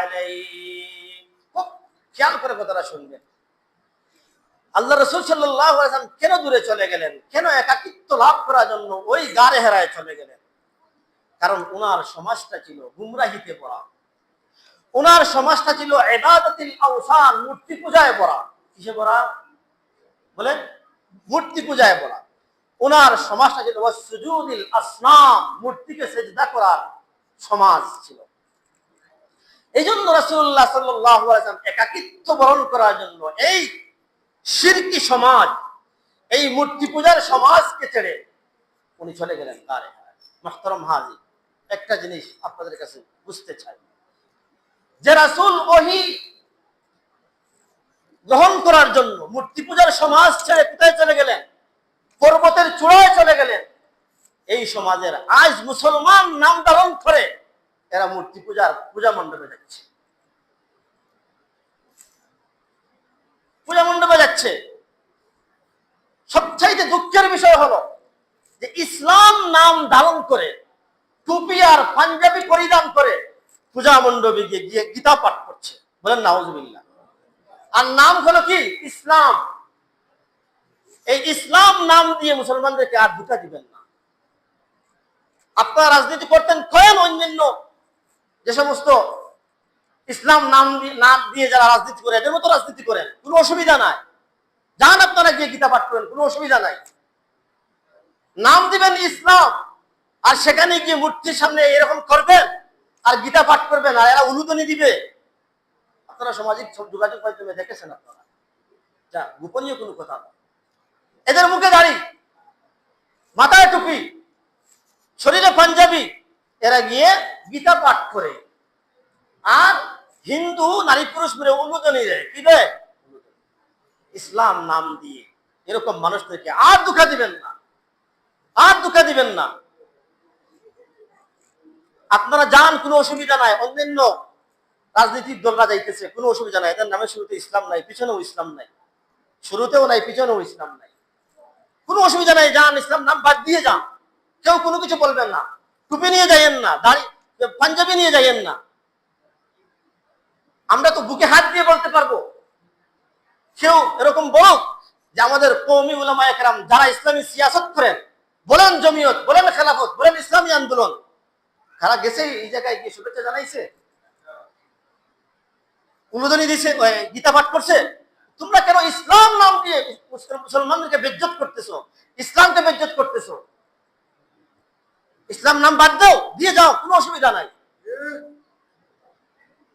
আলাইহি। খুব খেয়াল করে কথাটা শুনবেন। আল্লাহ রাসূল সাল্লাল্লাহু আলাইহি ওয়াসাল্লাম কেন দূরে চলে গেলেন, কেন একাকিত্ব লাভ করার জন্য ওই গাড়ে হেরায় চলে গেলেন? কারণ ওনার সমাজটা ছিল গুমরাহিতে ভরা, ওনার সমাজটা ছিল ইবাদাতুল আওসান, মূর্তি পূজায় ভরা। কিসে ভরা বলেন? মূর্তি পূজায় ভরা। ওনার সমাজটা ছিল ওয়াসজুদুল আসনাম, মূর্তিকে সিজদা করার সমাজ ছিল। এই জন্য রাসূলুল্লাহ সাল্লাল্লাহু আলাইহি ওয়াসাল্লাম একাকিত্ব বরণ করার জন্য এই শিরকি সমাজ, এই মূর্তি পূজার সমাজকে ছেড়ে উনি চলে গেলেন গাড়ে হেরায়। মুহতারাম হাজির, একটা জিনিস আপনাদের কাছে বুঝতে চাই, যে রাসূল ওহী গ্রহণ করার জন্য মূর্তি পূজার সমাজ ছেড়ে কোথায় চলে গেলেন? পর্বতের চূড়ায় চলে গেলেন। এই সমাজের আজ মুসলমান নাম ধারণ করে এরা মূর্তি পূজার পূজা মণ্ডপে যাচ্ছে, পূজা মণ্ডপে যাচ্ছে। সবচাইতে দুঃখের বিষয় হলো যে ইসলাম নাম ধারণ করে টুপি আর পাঞ্জাবি পরিধান করে পূজা মণ্ডপে গিয়ে গীতা পাঠ করছে। বলেন নাউজুবিল্লাহ। আর নাম হলো কি? ইসলাম। এই ইসলাম নাম দিয়ে মুসলমানদেরকে আর ধোঁকা দিবেন না। আপনারা রাজনীতি করতেন করেন, অন্যান্য যে সমস্ত ইসলাম নাম দিয়ে যারা রাজনীতি করে এদের মতো রাজনীতি করেন, কোনো অসুবিধা নাই। যান আপনারা গিয়ে গীতা পাঠ করেন, কোনো অসুবিধা নাই। নাম দিবেন ইসলাম, আর সেখানে গিয়ে মূর্তির সামনে এরকম করবেন আর গীতা পাঠ করবেন আর এরা উলুদনি দিবে। আপনারা সামাজিক যোগাযোগ মাধ্যমে দেখেছেন আপনারা, যা গোপনীয় কোনো কথা না। এদের মুখে দাড়ি, মাথায় টুপি, শরীরে পাঞ্জাবি, এরা গিয়ে গীতা পাঠ করে আর হিন্দু নারী পুরুষ মিলে উলুদনি দেয়। কি দেয়? ইসলাম নাম দিয়ে। এরকম মানুষদেরকে আর ধোঁকা দিবেন না, আর ধোঁকা দিবেন না। আপনারা যান, কোনো অসুবিধা নাই। অন্যান্য রাজনীতির দলরা যাইতেছে, কোনো অসুবিধা নাই। এদের নামে শুরুতে ইসলাম নাই, পিছনেও ইসলাম নাই, শুরুতেও নাই, পিছনেও ইসলাম নাই, কোনো অসুবিধা নাই। যান, ইসলাম নাম বাদ দিয়ে যান, কেউ কোনো কিছু বলবেন না। টুপি নিয়ে যাইয়েন না, দাড়ি পাঞ্জাবি নিয়ে যাইয়েন না। আমরা তো বুকে হাত দিয়ে বলতে পারবো। কেউ এরকম বলুক যে আমাদের কওমি উলামায়ে কেরাম যারা ইসলামী সিয়াসত করেন, বলেন জমিয়ত, বলেন খেলাফত, বলেন ইসলামী আন্দোলন, তারা গেছে এই জায়গায় গিয়ে শুভেচ্ছা জানাইছে, উলুদনি দিছে, গীতা পাঠ করছে? তোমরা কেন ইসলাম নাম দিয়ে মুসলমানদেরকে বেজ্জত করতেছো, ইসলামকে বেজ্জত করতেছো? ইসলাম নাম বাদ দাও, দিয়ে যাও, কোনো অসুবিধা নাই,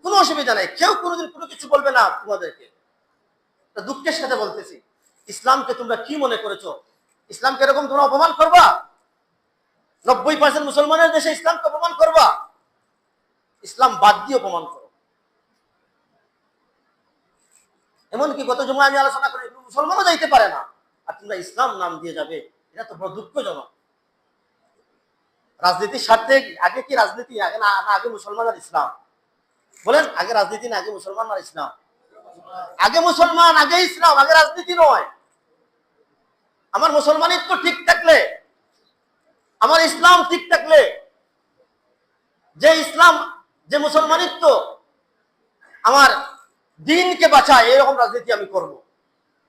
কোনো অসুবিধা নাই। কেউ কোনোদিন কোনো কিছু বলবে না তোমাদেরকে। দুঃখের সাথে বলতেছি, ইসলামকে তোমরা কি মনে করেছো? ইসলামকে এরকম তোমরা অপমান করবা? 90% মুসলমানের দেশে ইসলামকে অপমান করবা? ইসলাম বাদ দিয়ে অপমান করো। এমনকি গত জুমায় আমি আলোচনা করি, মুসলমানও যাইতে পারে না, আর তোমরা ইসলাম নাম দিয়ে যাবে, এটা তো বড় দুঃখজনক। রাজনীতির স্বার্থে আগে কি রাজনীতি? আগে না, আগে মুসলমান আর ইসলাম? বলেন, আগে রাজনীতি না আগে মুসলমান আর ইসলাম? আগে মুসলমান, আগে ইসলাম, আগে রাজনীতি নয়। আমার মুসলমানিত্ব ঠিক থাকলে, আমার ইসলাম ঠিক থাকলে, যে ইসলাম, যে মুসলমানিত্ব আমার দিনকে বাঁচায়, এরকম রাজনীতি আমি করব।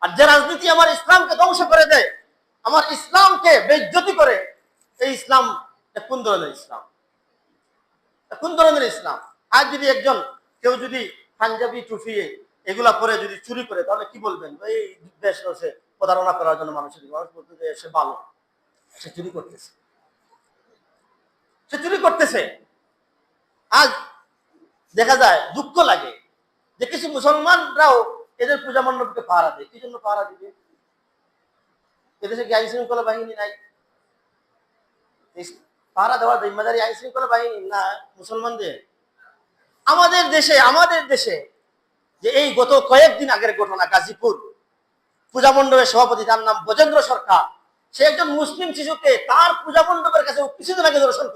আর যে রাজনীতি আমার ইসলামকে ধ্বংস করে দেয়, আমার ইসলামকে বেইজ্জতি করে, এই ইসলাম কোন ধরনের ইসলাম? কোন ধরনের ইসলাম? আজ যদি একজন কেউ যদি পাঞ্জাবি টুপি এগুলা পরে যদি চুরি করে, তাহলে কি বলবেন? এই দেশ রয়েছে প্রতারণা করার জন্য মানুষের, মানুষ বলতে যে সে ভালো, সে চুরি করতেছে, সে চুরি করতেছে। আজ দেখা যায়, দুঃখ লাগে যে কিছু মুসলমানরাও এদের পূজা মণ্ডপকে পাহারা দেয়। কি জন্য পাহারা দিবে? এদেশে কি আইন শৃঙ্খলা বাহিনী নাই? পাহারা দেওয়ার জিম্মাদারি আইন শৃঙ্খলা বাহিনী না মুসলমানদের? আমাদের দেশে যে এই গত কয়েকদিন আগের ঘটনা, গাজীপুর পূজা মণ্ডপের সভাপতি, তার নাম বজেন্দ্র সরকার, সে একজন মুসলিম শিশুকে তার পূজা মণ্ডপের কাছে কিছুদিন আগে দর্শন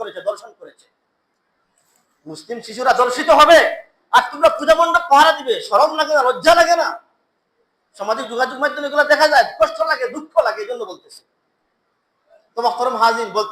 করেছে। মুসলিম শিশুরা দর্শিত হবে আর তোমরা পূজা মণ্ডপ পাহারা দিবে? শরম লাগে না? লজ্জা লাগে না? সামাজিক যোগাযোগ মাধ্যমে এগুলো দেখা যায়, কষ্ট লাগে, দুঃখ লাগে, এই জন্য বলতেছে। তো মুহতারাম হাজির, বলতে